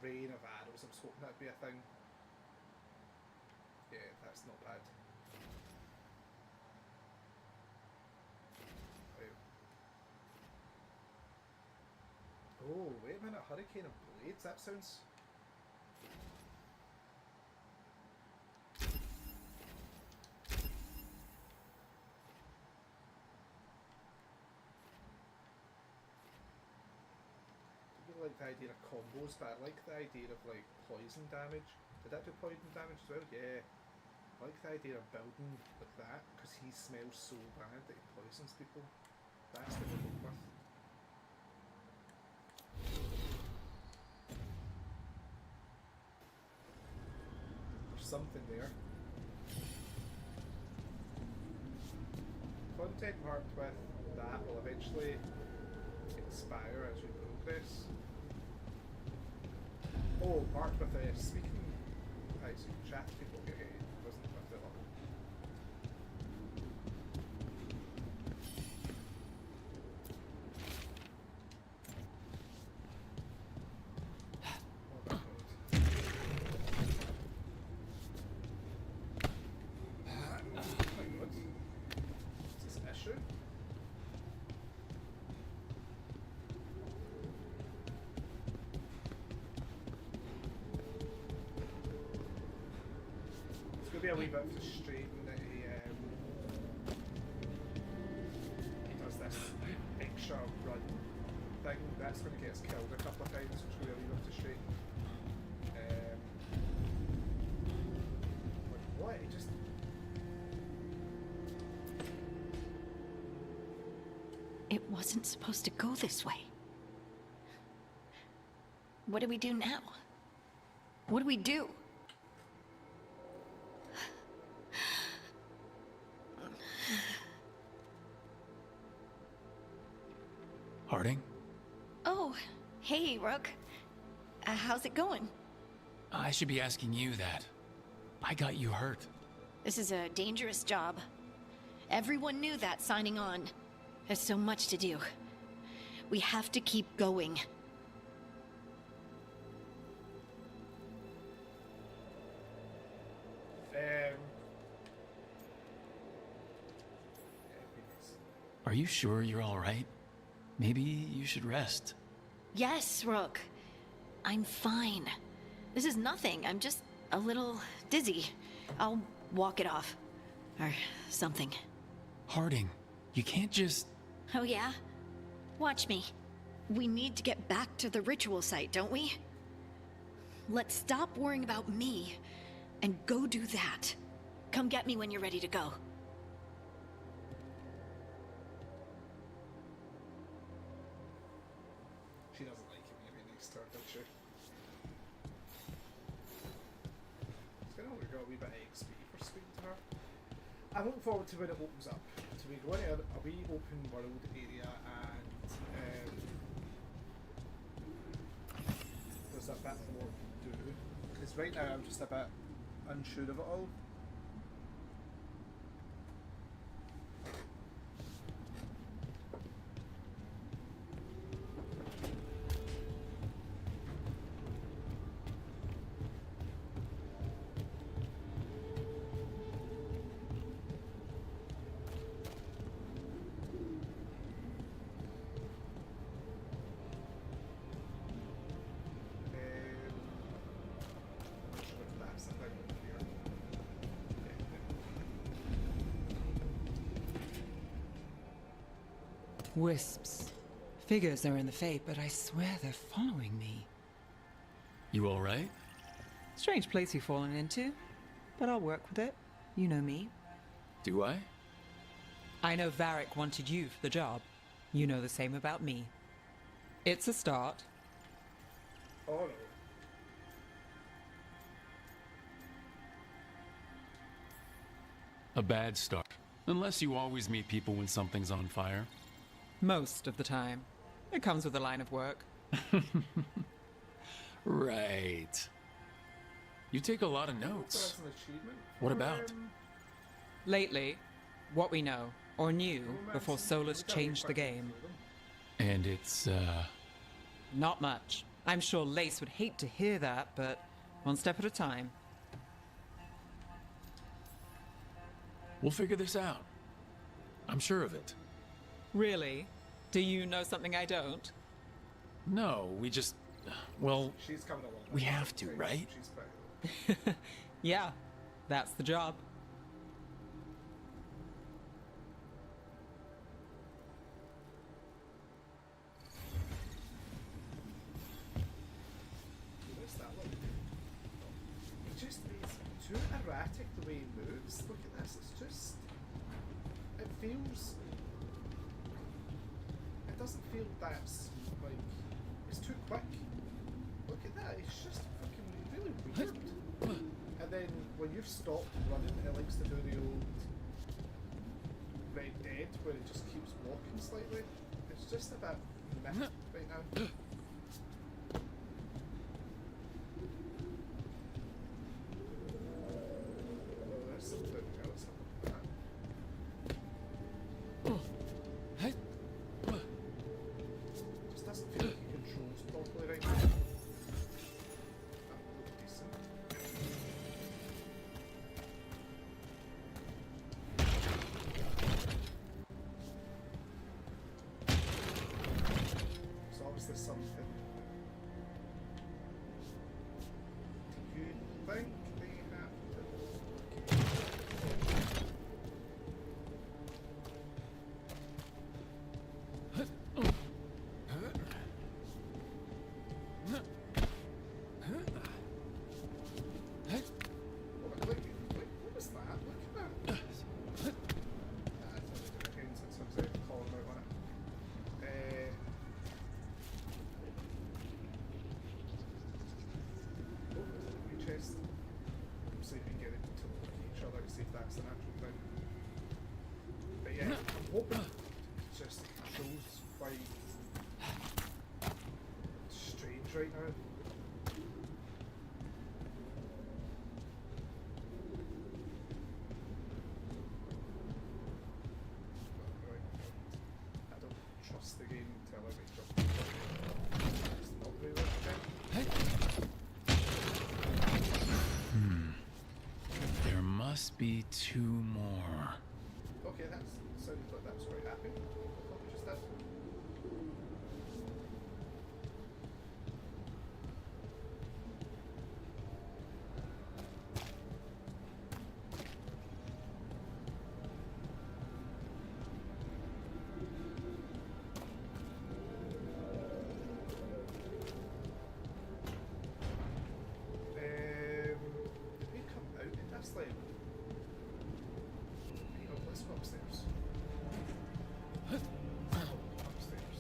Rain of arrows, I was hoping that'd be a thing. Yeah, that's not bad. Right. Oh, wait a minute, Hurricane of Blades, that sounds... I don't like the idea of combos, but I like the idea of like poison damage. Did that do poison damage as well? Yeah. I like the idea of building like that, because he smells so bad that he poisons people. That's what we're going with. There's something there. Content marked with that will eventually expire as we progress. Oh, marked with speaking. Right, so you can chat to people. Okay, it wasn't with it up. Be a wee bit frustrating that he does this extra run thing. That's going to get us killed a couple of times, which will be a wee bit frustrating. Like what? He just... It wasn't supposed to go this way. What do we do now? What do we do? Harding? Oh, hey, Rook. How's it going? I should be asking you that. I got you hurt. This is a dangerous job. Everyone knew that signing on. There's so much to do. We have to keep going. Are you sure you're all right? Maybe you should rest. Yes, Rook. I'm fine. This is nothing. I'm just a little dizzy. I'll walk it off. Or something. Harding, you can't just... Oh yeah? Watch me. We need to get back to the ritual site, don't we? Let's stop worrying about me and go do that. Come get me when you're ready to go. She doesn't like it when you're next to her, does she? It's going to got a wee bit of XP for speaking to her. I'm looking forward to when it opens up. So we go into a wee open world area and there's a bit more to do. Because right now I'm just a bit unsure of it all. Wisps. Figures are in the fate, but I swear they're following me. You all right? Strange place you've fallen into, but I'll work with it. You know me. Do I? I know Varric wanted you for the job. You know the same about me. It's a start. Oh no. A bad start. Unless you always meet people when something's on fire. Most of the time. It comes with the line of work. Right. You take a lot of notes. That's an achievement. What about? Lately, what we know, or knew, before Solus changed the game. And it's, Not much. I'm sure Lace would hate to hear that, but one step at a time. We'll figure this out. I'm sure of it. Really? Do you know something I don't? No, we just... Well, She's coming along. we have to, right? She's pretty. Yeah, that's the job. What's that look? He just is too erratic the way he moves. Look at this. It's just. It feels. It doesn't feel that's like. It's too quick. Look at that. It's just fucking really weird. And then when you've stopped running, it likes to do the old Red Dead where it just keeps walking slightly. It's just a bit miffed right now. Oh, there's something else happening. Just doesn't feel like he controls properly right now. That would look decent. So obviously something. Do you think they have Look, what was that? Look at that. I don't know again since I was calling him out on it. Oh, new chest. See if we can get it to look at each other to see if that's an actual thing. But yeah, I'm hoping it just shows quite strange right now. I don't trust the game until I make just it's not really okay. There must be 2 more. Okay, that sounds like that's quite happy. What we just did. Did we come out in this lane? Hang on, let's go upstairs. Upstairs.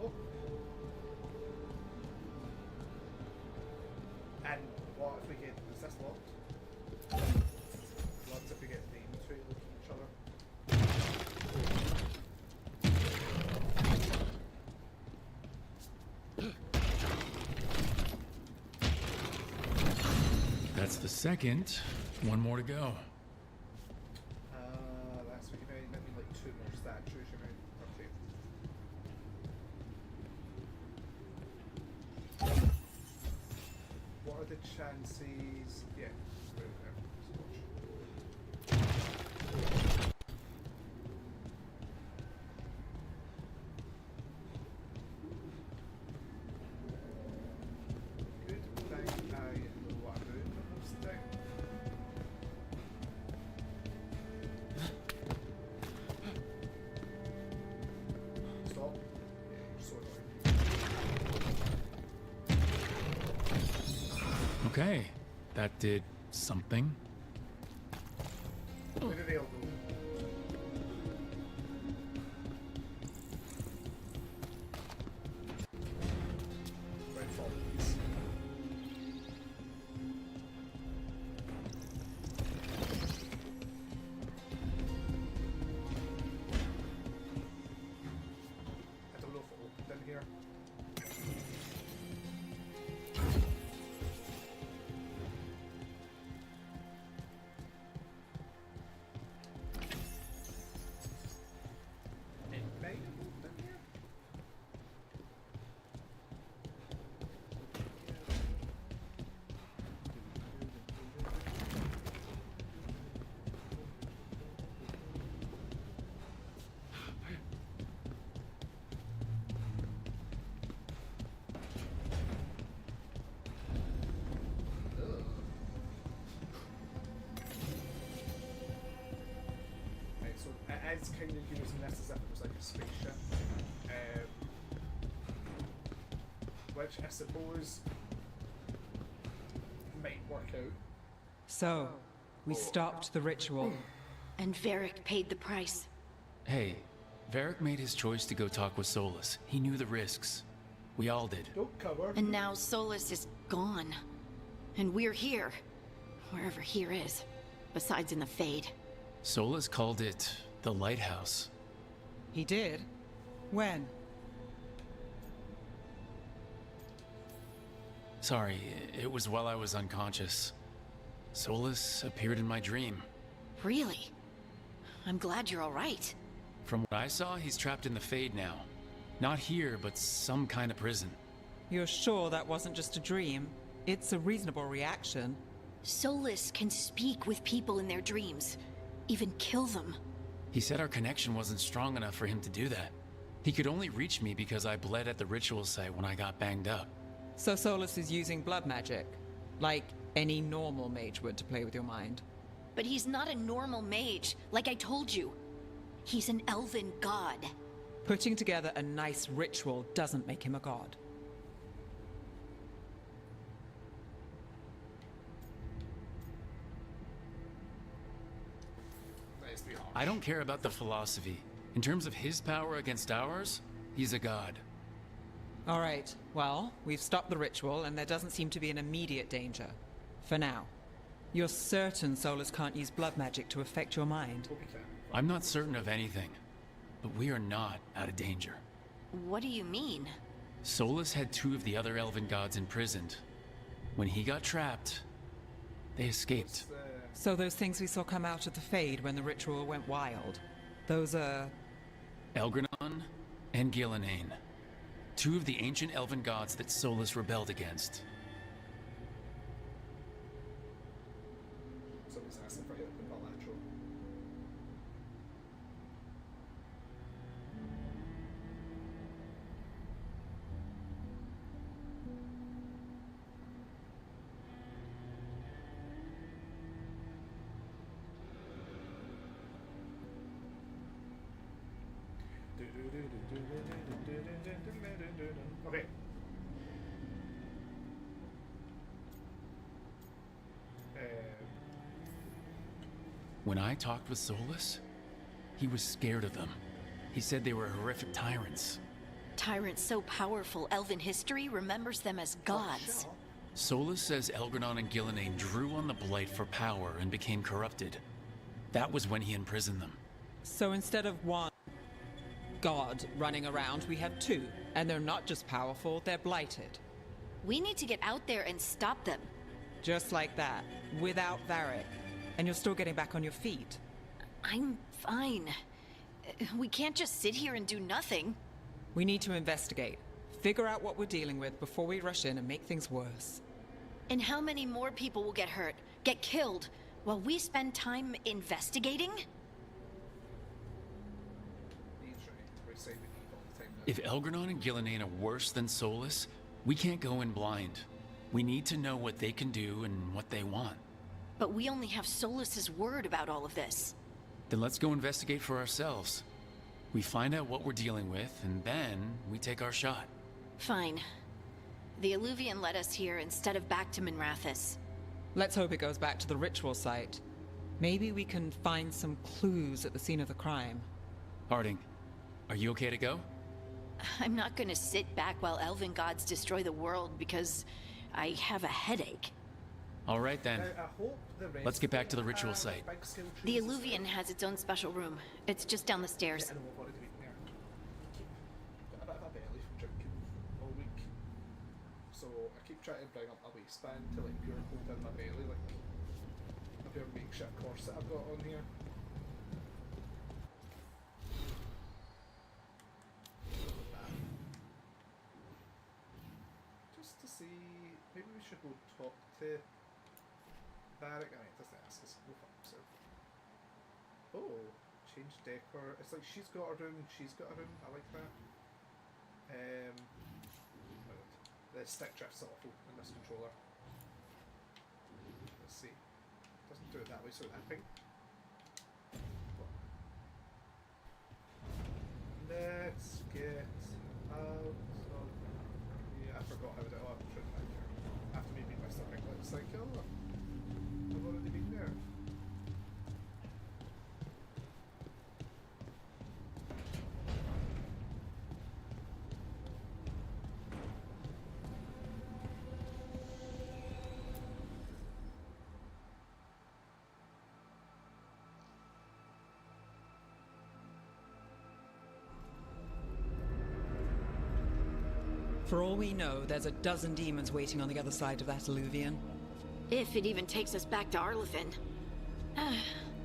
Oh. And what if we get, is this locked? What if we get names right looking at each other? That's the second. 1 more to go. That's what you mean. That mean like 2 more statues, you mean? Okay. What are the chances? Yeah, right there. Good thing I know what I'm doing most of the time. Stop. Yeah, you're so annoying. Okay, that did something. Where did they all go? Right, follow these. I don't know if it opened in here. is kind of using this as if it was like a spaceship. Which I suppose might work out. So, we stopped the ritual. And Varric paid the price. Hey, Varric made his choice to go talk with Solus. He knew the risks. We all did. Don't cover. And now Solus is gone. And we're here. Wherever here is. Besides in the Fade. Solus called it the Lighthouse. He did? When? Sorry, it was while I was unconscious. Solus appeared in my dream. Really? I'm glad you're alright. From what I saw, he's trapped in the Fade now. Not here, but some kind of prison. You're sure that wasn't just a dream? It's a reasonable reaction. Solus can speak with people in their dreams. Even kill them. He said our connection wasn't strong enough for him to do that. He could only reach me because I bled at the ritual site when I got banged up. So Solus is using blood magic, like any normal mage would to play with your mind. But he's not a normal mage, like I told you. He's an elven god. Putting together a nice ritual doesn't make him a god. I don't care about the philosophy. In terms of his power against ours, he's a god. All right, well, we've stopped the ritual and there doesn't seem to be an immediate danger. For now. You're certain Solus can't use blood magic to affect your mind? I'm not certain of anything, but we are not out of danger. What do you mean? Solus had 2 of the other elven gods imprisoned. When he got trapped, they escaped. So those things we saw come out of the Fade when the ritual went wild, those are... Elgranon and Gillenane. 2 of the ancient elven gods that Solus rebelled against. Somebody's asking for help in bilateral. Okay. When I talked with Solus, he was scared of them. He said they were horrific tyrants. Tyrants so powerful, elven history remembers them as gods. Solus says Elgranon and Gillenane drew on the Blight for power and became corrupted. That was when he imprisoned them. So instead of one god running around, we have 2. And they're not just powerful, they're blighted. We need to get out there and stop them. Just like that, without Varric. And you're still getting back on your feet. I'm fine. We can't just sit here and do nothing. We need to investigate. Figure out what we're dealing with before we rush in and make things worse. And how many more people will get hurt, get killed, while we spend time investigating? If Elgranon and Gillenane are worse than Solus, we can't go in blind. We need to know what they can do and what they want. But we only have Solus's word about all of this. Then let's go investigate for ourselves. We find out what we're dealing with, and then we take our shot. Fine. The Illuvian led us here instead of back to Minrathous. Let's hope it goes back to the ritual site. Maybe we can find some clues at the scene of the crime. Harding, are you okay to go? I'm not gonna sit back while elven gods destroy the world because I have a headache. All right then. Let's get back to the ritual site. The Illuvian has its own special room. It's just down the stairs. Yeah, I know, I've already been there. Got a bit of a belly from drinking all week. So I keep trying to bring up my waistband to like pure hold in my belly, like a pure makeshift corset I've got on here. Just to see, maybe we should go talk to Varric. I mean, it doesn't ask us. We'll fuck himself. Oh, change decor. It's like she's got a room, she's got a room. I like that. The stick drift's awful in this controller. Let's see. Doesn't do it that way, so I think. like, oh, I've already been there. For all we know, there's a dozen demons waiting on the other side of that alluvion. If it even takes us back to Arlethan.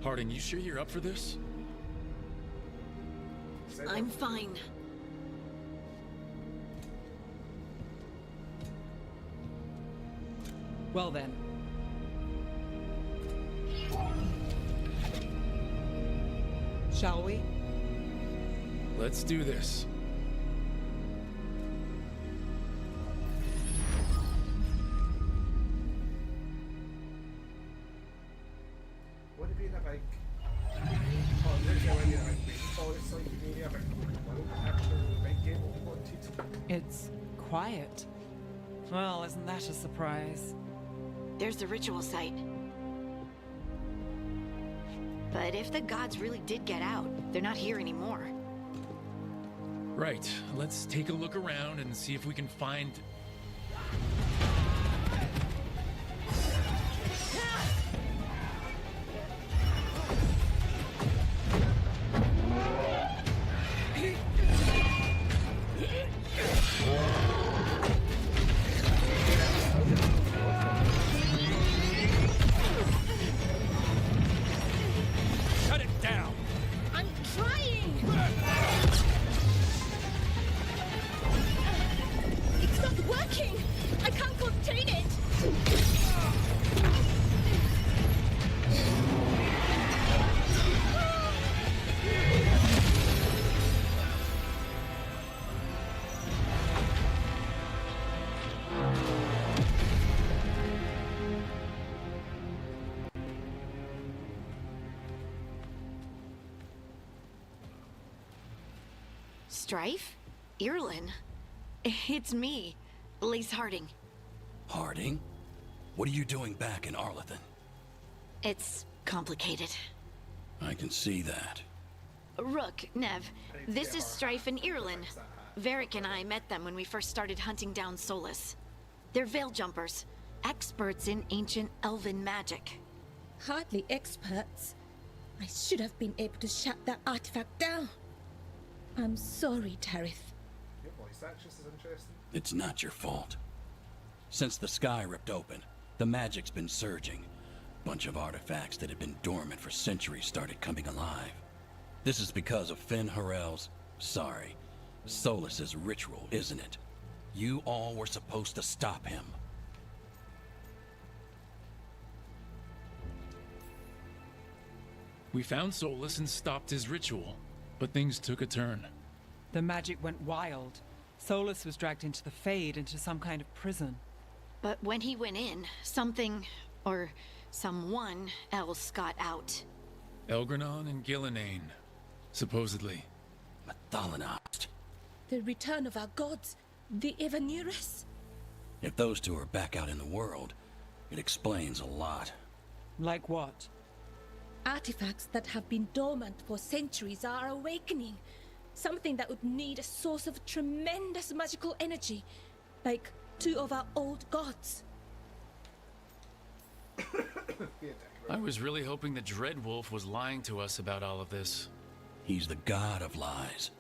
Harding, you sure you're up for this? I'm fine. Well then. Shall we? Let's do this. Would it be in a big... Oh, there's no idea, like, rainforest, like, maybe a big world after the big game we wanted. It's quiet. Well, isn't that a surprise? There's the ritual site. But if the gods really did get out, they're not here anymore. Right, let's take a look around and see if we can find... Shut it down! I'm trying! It's not working! I can't contain it! Strife? Irlin? It's me, Lace Harding. Harding? What are you doing back in Arlethan? It's complicated. I can see that. Rook, Nev, this is Strife and Irlin. Varric and I met them when we first started hunting down Solus. They're veil jumpers, experts in ancient elven magic. Hardly experts. I should have been able to shut that artifact down. I'm sorry, Tarith. Your voice actress is interesting. It's not your fault. Since the sky ripped open, the magic's been surging. Bunch of artifacts that had been dormant for centuries started coming alive. This is because of Finn Harel's... sorry, Solus's ritual, isn't it? You all were supposed to stop him. We found Solus and stopped his ritual, but things took a turn. The magic went wild. Solus was dragged into the Fade, into some kind of prison. But when he went in, something, or someone else got out. Elgranon and Gillenane, supposedly. Mathalanost. The return of our gods, the Evanurus. If those two are back out in the world, it explains a lot. Like what? Artifacts that have been dormant for centuries are awakening. Something that would need a source of tremendous magical energy, like two of our old gods. I was really hoping the Dreadwolf was lying to us about all of this. He's the god of lies.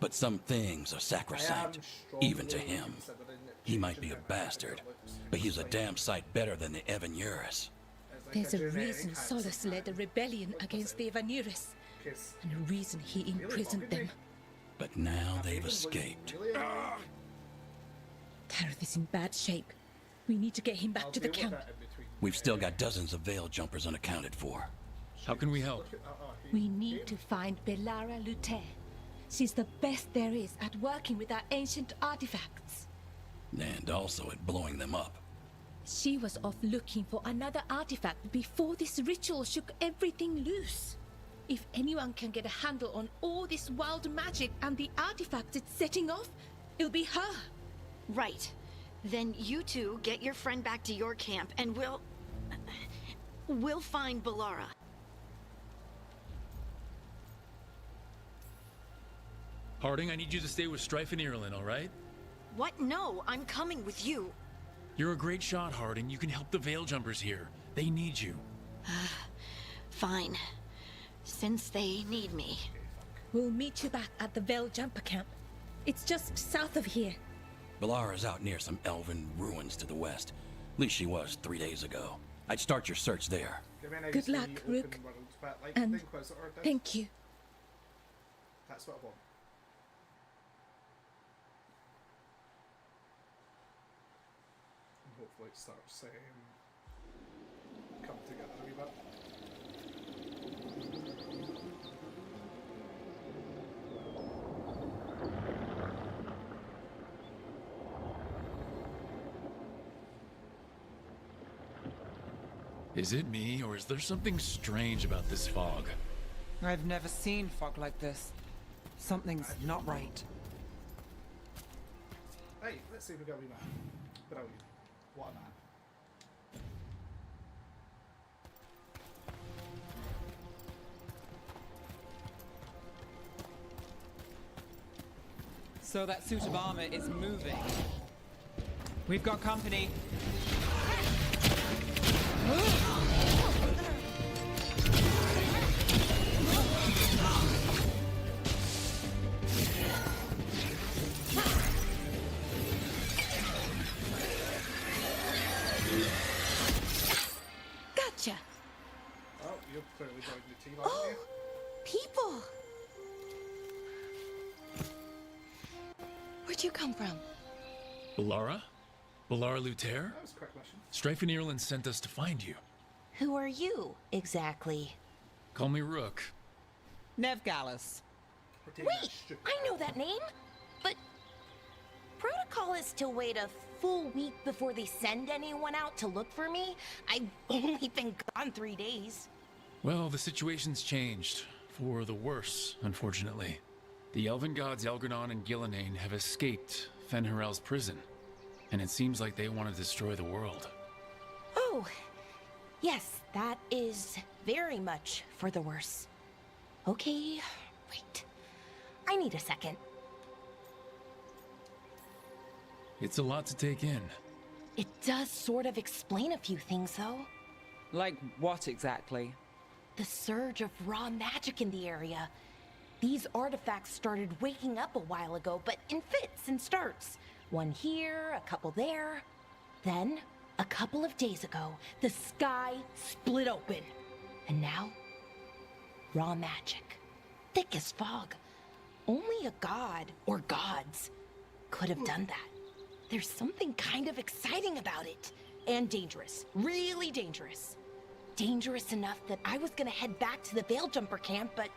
But some things are sacrosanct, even to him. He might be a bastard, but he's a damn sight better than the Evanurus. There's a reason Solus led a rebellion against the Evanurus, and a reason he imprisoned them. But now they've escaped. Tarith is in bad shape. We need to get him back to the camp. We've still got dozens of veil jumpers unaccounted for. How can we help? We need to find Belara Luther. She's the best there is at working with our ancient artifacts. And also at blowing them up. She was off looking for another artifact before this ritual shook everything loose. If anyone can get a handle on all this wild magic and the artifacts it's setting off, it'll be her. Right. Then you two get your friend back to your camp, and we'll find Balara. Harding, I need you to stay with Strife and Ireland, all right? What? No, I'm coming with you. You're a great shot, Harding. You can help the Veil Jumpers here. They need you. Fine. Since they need me. We'll meet you back at the Veil Jumper Camp. It's just south of here. Balara's out near some elven ruins to the west. At least she was 3 days ago. I'd start your search there. Good luck, Rook. And thank you. That's what I want. And hopefully it starts come together a wee bit. Is it me, or is there something strange about this fog? I've never seen fog like this. Something's not right. Hey, let's see if we got a wee map. Brilliant. What a map. So that suit of armor is moving. We've got company. Gotcha. Oh, you're clearly joining the team, aren't you? People. Where'd you come from? Balara? Balara Luther? That was a quick mission. Strife and Ireland sent us to find you. Who are you, exactly? Call me Rook. Nev Gallus. We're taking that Wait, stupid I know that name, but protocol is to wait a full week before they send anyone out to look for me. I've only been gone 3 days. Well, the situation's changed. For the worse, unfortunately. The elven gods Elgranon and Gillenane have escaped Fen'Harel's prison. And it seems like they want to destroy the world. Oh, yes, that is very much for the worse. Okay, wait. I need a second. It's a lot to take in. It does sort of explain a few things, though. Like what exactly? The surge of raw magic in the area. These artifacts started waking up a while ago, but in fits and starts. One here, a couple there. Then, a couple of days ago, the sky split open. And now, raw magic. Thick as fog. Only a god, or gods, could have done that. There's something kind of exciting about it. And dangerous. Really dangerous. Dangerous enough that I was gonna head back to the Veil Jumper camp, but...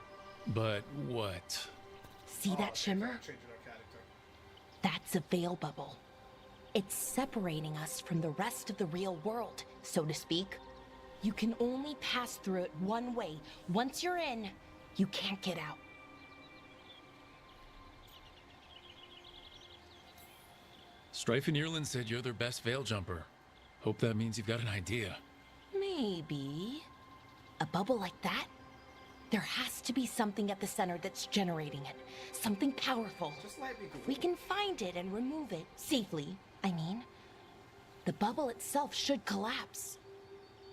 But what? See that shimmer? changing our character. That's a veil bubble. It's separating us from the rest of the real world, so to speak. You can only pass through it one way. Once you're in, you can't get out. Strife and Ireland said you're their best veil jumper. Hope that means you've got an idea. Maybe. A bubble like that? There has to be something at the center that's generating it. Something powerful. Just let me go. If we can find it and remove it, safely, I mean, the bubble itself should collapse.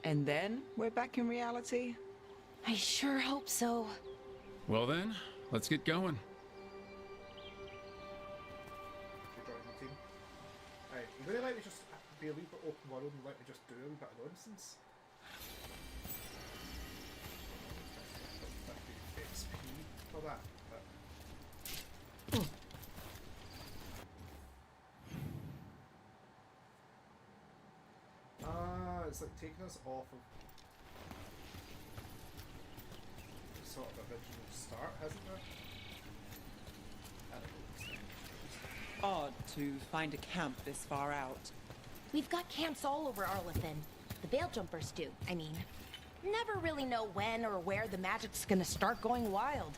And then we're back in reality? I sure hope so. Well then, let's get going. You're joining the team. Right, you really let me just be a wee bit open world and let me just do a wee bit of nonsense? 50 XP for that. But... it's like taking us off of the sort of original start, hasn't it? I don't know. Odd to find a camp this far out. We've got camps all over Arlethan. The Veil Jumpers do, I mean. Never really know when or where the magic's gonna start going wild.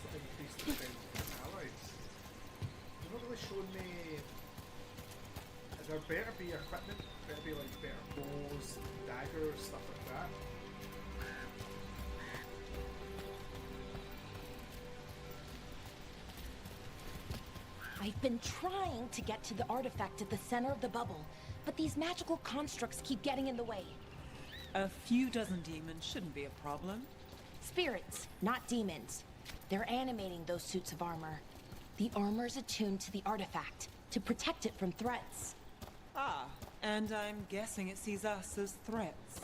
also increased the strength of allies. You're not really showing me. There better be equipment, better be like better bows, daggers, stuff like that. I've been trying to get to the artifact at the center of the bubble, but these magical constructs keep getting in the way. A few dozen demons shouldn't be a problem. Spirits, not demons. They're animating those suits of armor. The armor's attuned to the artifact, to protect it from threats. Ah, and I'm guessing it sees us as threats.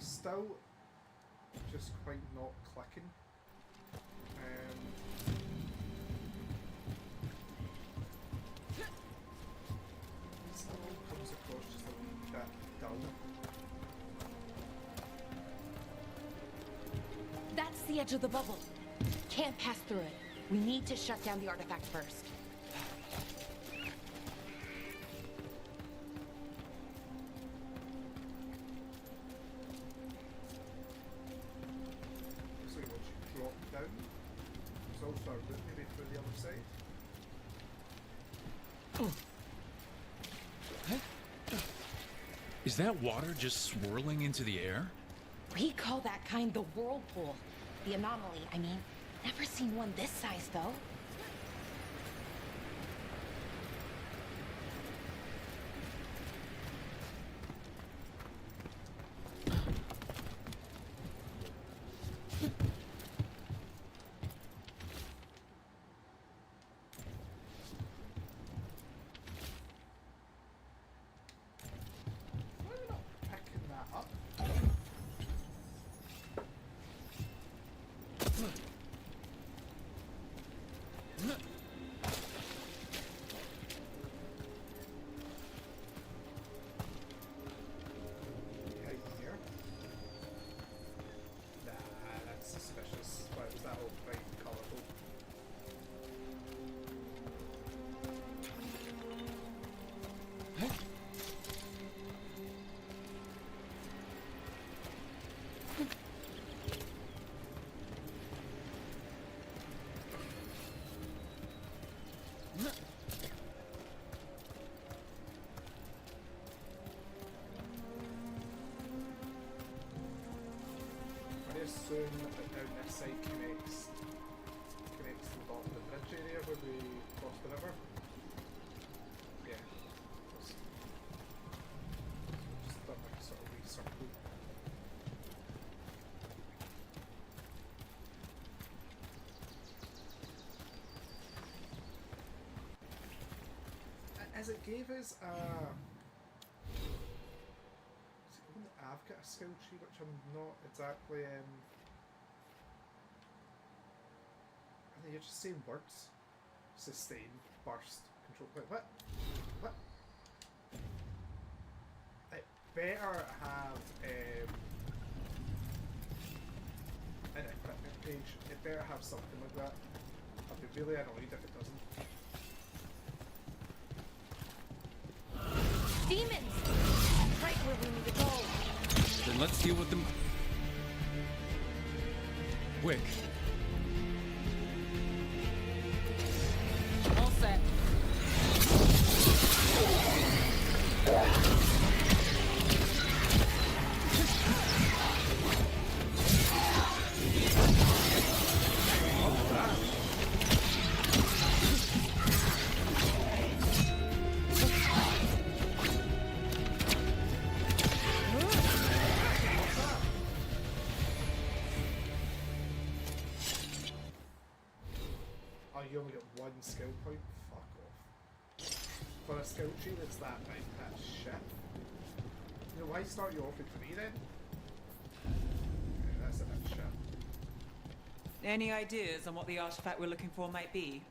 Still just quite not clicking. Still comes across just a wee bit dull. That's the edge of the bubble. Can't pass through it. We need to shut down the artifact first. Is that water just swirling into the air? We call that kind the whirlpool. The anomaly, I mean. Never seen one this size, though. Soon down this side connects to the bottom of the bridge area where we crossed the river. Yeah. Just done like a sort of wee circle. As it gave us I've got a skill tree which I'm not exactly I think you're just saying words. Sustain, burst, control. Wait, what? What? It better have an equipment page. It better have something like that. I'll be really annoyed if it doesn't. Demons! Right where we need to go. Then let's deal with them quick. All set. You only get one skill point? Fuck off. For a skill tree that's that big, that's shit. You know, why start you off with 3 then? Yeah, that's a bit shit. Any ideas on what the artifact we're looking for might be?